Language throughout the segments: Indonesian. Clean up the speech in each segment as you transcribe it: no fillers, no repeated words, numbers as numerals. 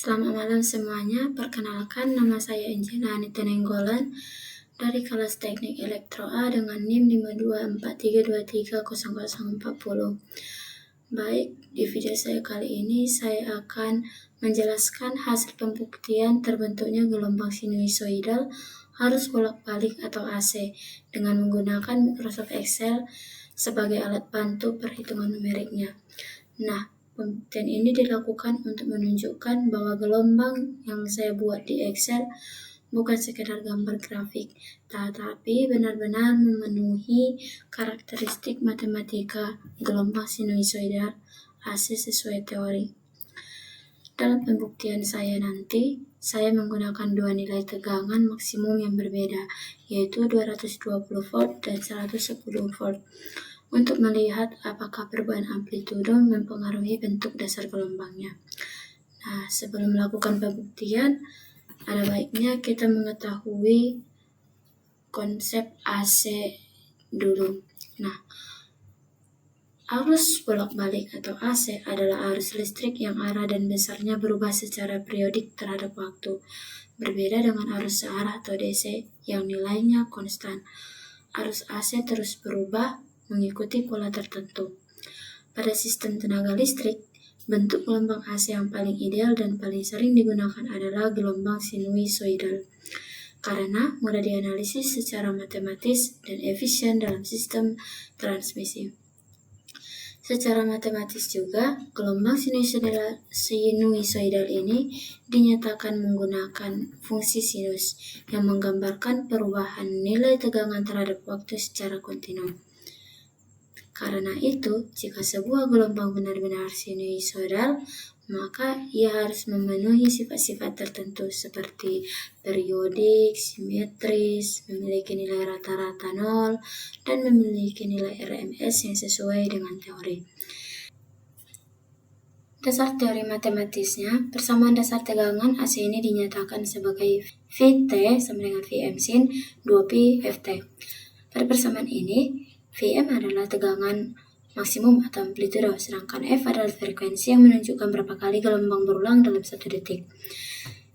Selamat malam semuanya, perkenalkan nama saya Injina Anita Nenggolan dari kelas Teknik Elektro A dengan NIM 5243230040. Baik, di video saya kali ini saya akan menjelaskan hasil pembuktian terbentuknya gelombang sinusoidal arus bolak-balik atau AC dengan menggunakan Microsoft Excel sebagai alat bantu perhitungan numeriknya. Nah, pembuktian ini dilakukan untuk menunjukkan bahwa gelombang yang saya buat di Excel bukan sekedar gambar grafik, tetapi benar-benar memenuhi karakteristik matematika gelombang sinusoidal AC sesuai teori. Dalam pembuktian saya nanti, saya menggunakan dua nilai tegangan maksimum yang berbeda, yaitu 220 volt dan 110 volt. Untuk melihat apakah perubahan amplitudo mempengaruhi bentuk dasar gelombangnya. Nah, sebelum melakukan pembuktian, ada baiknya kita mengetahui konsep AC dulu. Nah, arus bolak-balik atau AC adalah arus listrik yang arah dan besarnya berubah secara periodik terhadap waktu. Berbeda dengan arus searah atau DC yang nilainya konstan. Arus AC terus berubah mengikuti pola tertentu. Pada sistem tenaga listrik, bentuk gelombang AC yang paling ideal dan paling sering digunakan adalah gelombang sinusoidal, karena mudah dianalisis secara matematis dan efisien dalam sistem transmisi. Secara matematis juga, gelombang sinusoidal ini dinyatakan menggunakan fungsi sinus yang menggambarkan perubahan nilai tegangan terhadap waktu secara kontinu. Karena itu, jika sebuah gelombang benar-benar sinusoidal, maka ia harus memenuhi sifat-sifat tertentu seperti periodik, simetris, memiliki nilai rata-rata 0, dan memiliki nilai RMS yang sesuai dengan teori. Dasar teori matematisnya, persamaan dasar tegangan AC ini dinyatakan sebagai Vt sama dengan Vm sin 2pi Ft. Pada persamaan ini, Vm adalah tegangan maksimum atau amplitudo, sedangkan F adalah frekuensi yang menunjukkan berapa kali gelombang berulang dalam 1 detik.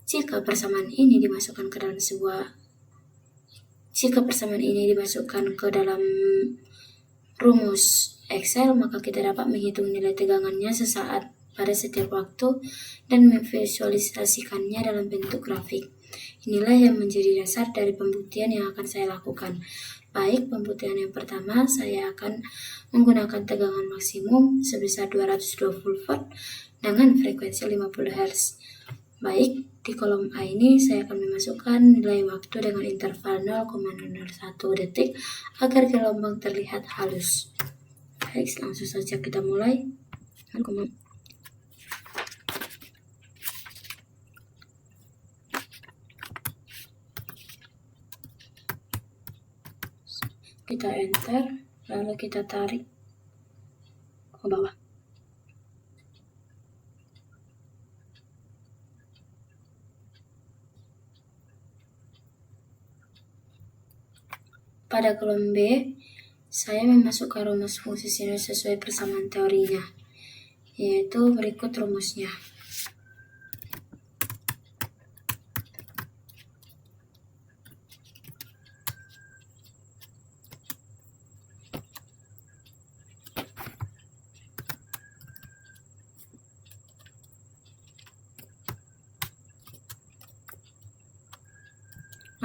Jika persamaan ini dimasukkan ke dalam rumus Excel, maka kita dapat menghitung nilai tegangannya sesaat pada setiap waktu dan memvisualisasikannya dalam bentuk grafik. Inilah yang menjadi dasar dari pembuktian yang akan saya lakukan. Baik, pembuktian yang pertama, saya akan menggunakan tegangan maksimum sebesar 220 volt dengan frekuensi 50 Hz. Baik, di kolom A ini saya akan memasukkan nilai waktu dengan interval 0,001 detik agar gelombang terlihat halus. Baik, langsung saja kita mulai. Kita enter, lalu kita tarik ke bawah. Pada kolom B, saya memasukkan rumus fungsi sinus sesuai persamaan teorinya, yaitu berikut rumusnya.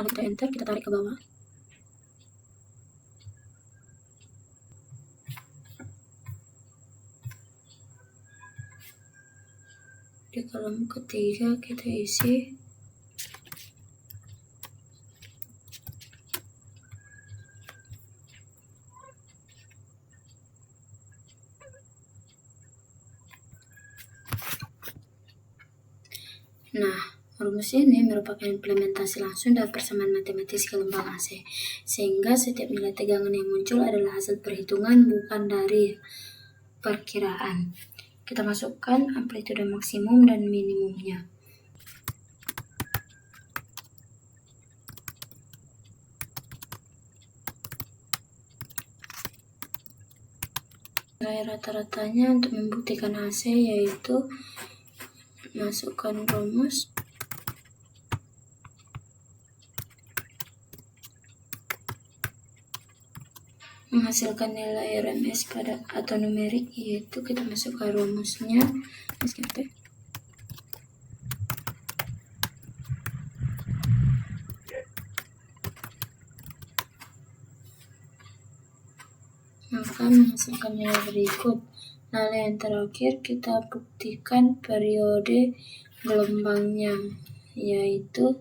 Lalu kita enter, kita tarik ke bawah. Di kolom ketiga kita isi rumus ini merupakan implementasi langsung dari persamaan matematis gelombang AC, sehingga setiap nilai tegangan yang muncul adalah hasil perhitungan, bukan dari perkiraan. Kita masukkan amplitudo maksimum dan minimumnya. Nilai rata-ratanya untuk membuktikan AC yaitu masukkan rumus. Menghasilkan nilai RMS pada atau numerik, yaitu kita masukkan rumusnya. Maka menghasilkan nilai berikut. Lalu yang terakhir kita buktikan periode gelombangnya, yaitu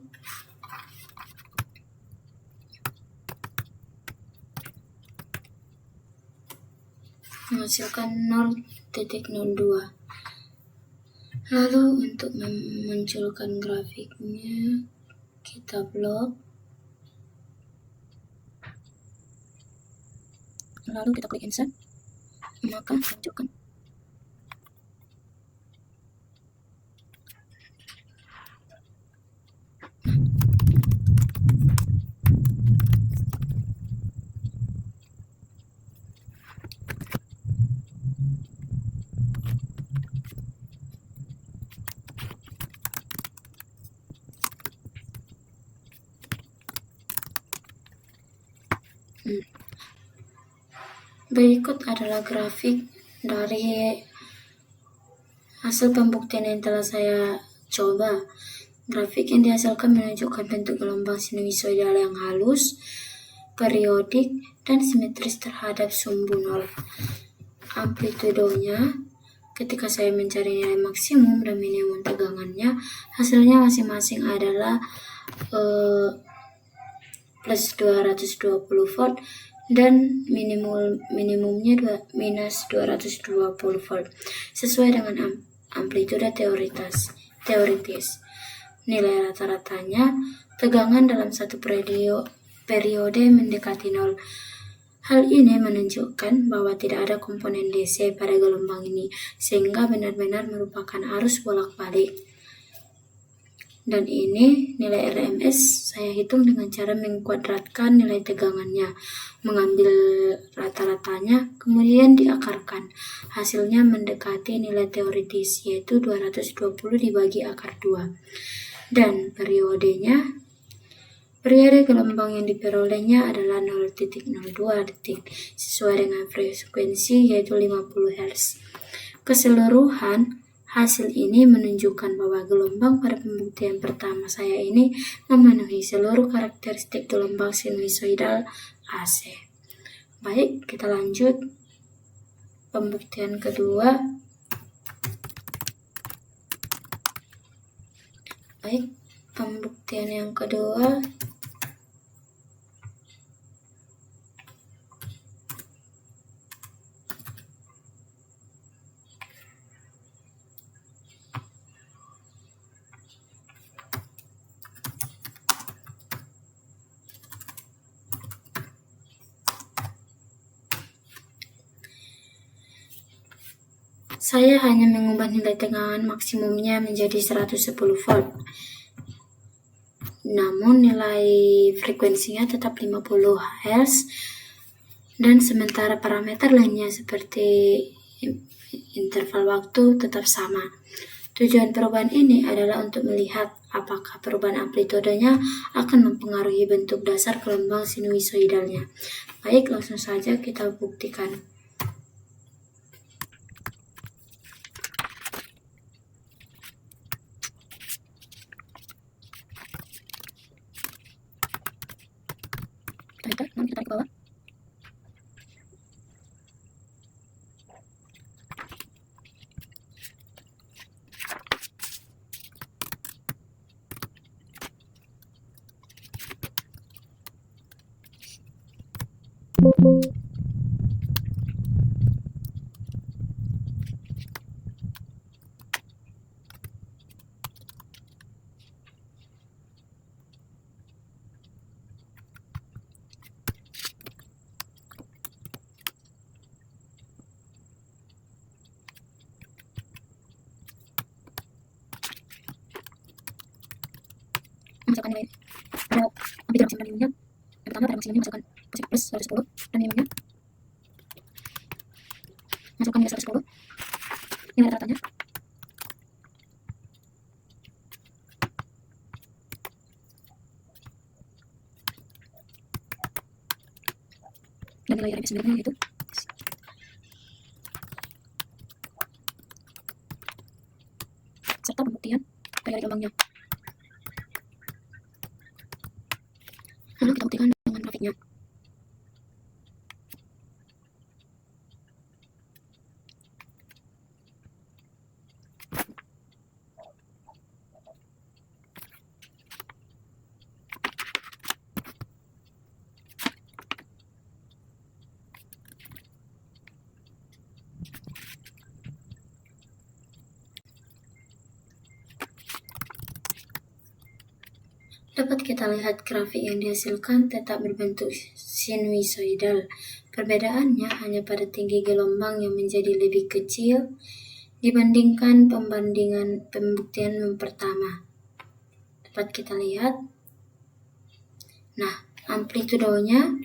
menghasilkan 0.02. Lalu untuk memunculkan grafiknya kita blok, lalu kita klik insert, maka tunjukkan. Berikut adalah grafik dari hasil pembuktian yang telah saya coba. Grafik yang dihasilkan menunjukkan bentuk gelombang sinusoidal yang halus, periodik, dan simetris terhadap sumbu nol. Amplitudonya, ketika saya mencari nilai maksimum dan minimum tegangannya, hasilnya masing-masing adalah plus 220 volt dan minimumnya minus 220 volt, sesuai dengan amplitude teoritis. Nilai rata-ratanya tegangan dalam satu periode mendekati nol. Hal ini menunjukkan bahwa tidak ada komponen DC pada gelombang ini, sehingga benar-benar merupakan arus bolak-balik. Dan ini nilai RMS saya hitung dengan cara mengkuadratkan nilai tegangannya, mengambil rata-ratanya, kemudian diakarkan. Hasilnya mendekati nilai teoritis, yaitu 220 dibagi akar 2. Dan periode gelombang yang diperolehnya adalah 0.02 detik, sesuai dengan frekuensi yaitu 50 Hz. Keseluruhan hasil ini menunjukkan bahwa gelombang pada pembuktian pertama saya ini memenuhi seluruh karakteristik gelombang sinusoidal AC. Baik, kita lanjut pembuktian kedua. Pembuktian yang kedua saya hanya mengubah nilai tegangan maksimumnya menjadi 110 volt. Namun nilai frekuensinya tetap 50 Hz, dan sementara parameter lainnya seperti interval waktu tetap sama. Tujuan perubahan ini adalah untuk melihat apakah perubahan amplitudenya akan mempengaruhi bentuk dasar gelombang sinusoidalnya. Baik, langsung saja kita buktikan. Kita tarik ke bawah. Misalkan nilai amplitude maksimum dan minimumnya, yang pertama pada maksimumnya masukkan plus 110 dan minimumnya masukkan nilai 110, nilai rata-ratanya dan nilai RMS sebenarnya yaitu serta pembuktian teori gelombangnya. Lalu kita buktikan dengan grafiknya. Dapat kita lihat grafik yang dihasilkan tetap berbentuk sinusoidal. Perbedaannya hanya pada tinggi gelombang yang menjadi lebih kecil dibandingkan pembuktian yang pertama. Dapat kita lihat. Nah, amplitudonya,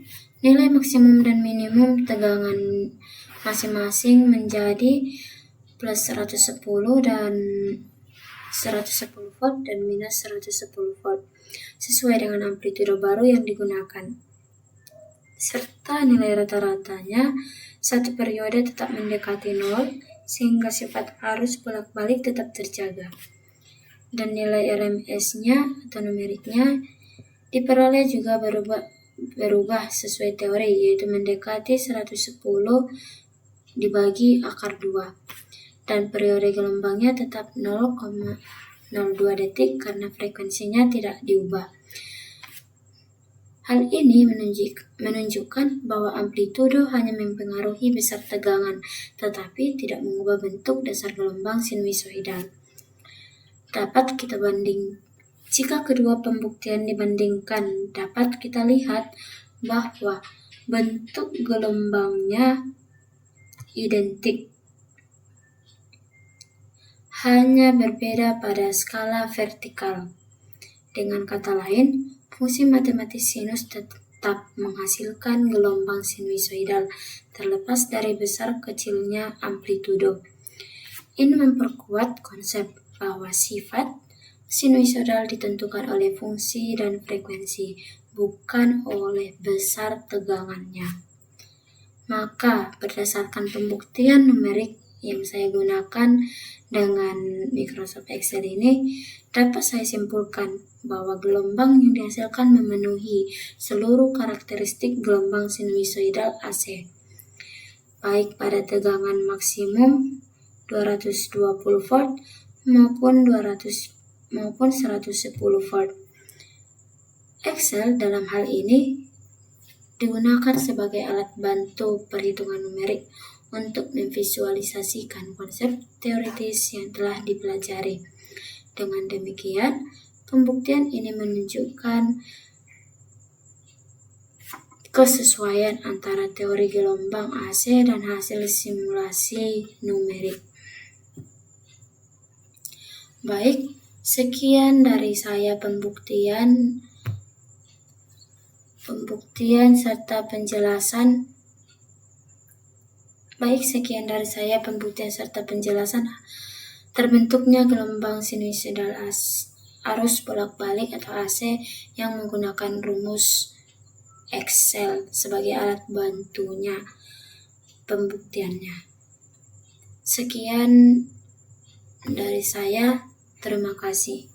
nilai maksimum dan minimum tegangan masing-masing menjadi plus 110 dan 110 volt dan minus 110 volt sesuai dengan amplitudo baru yang digunakan. Serta nilai rata-ratanya satu periode tetap mendekati 0 sehingga sifat arus bolak-balik tetap terjaga. Dan nilai RMS-nya atau numeriknya diperoleh juga berubah sesuai teori, yaitu mendekati 110 dibagi akar 2. Dan periode gelombangnya tetap 0,02 detik karena frekuensinya tidak diubah. Hal ini menunjukkan bahwa amplitudo hanya mempengaruhi besar tegangan, tetapi tidak mengubah bentuk dasar gelombang sinusoidal. Dapat kita jika kedua pembuktian dibandingkan, dapat kita lihat bahwa bentuk gelombangnya identik, hanya berbeda pada skala vertikal. Dengan kata lain, fungsi matematis sinus tetap menghasilkan gelombang sinusoidal terlepas dari besar kecilnya amplitudo. Ini memperkuat konsep bahwa sifat sinusoidal ditentukan oleh fungsi dan frekuensi, bukan oleh besar tegangannya. Maka, berdasarkan pembuktian numerik yang saya gunakan dengan Microsoft Excel ini, dapat saya simpulkan bahwa gelombang yang dihasilkan memenuhi seluruh karakteristik gelombang sinusoidal AC, baik pada tegangan maksimum 220 volt maupun 110 volt. Excel dalam hal ini digunakan sebagai alat bantu perhitungan numerik untuk memvisualisasikan konsep teoritis yang telah dipelajari. Dengan demikian, pembuktian ini menunjukkan kesesuaian antara teori gelombang AC dan hasil simulasi numerik. Baik, sekian dari saya pembuktian serta penjelasan terbentuknya gelombang sinusoidal arus bolak-balik atau AC yang menggunakan rumus Excel sebagai alat bantunya pembuktiannya. Sekian dari saya, terima kasih.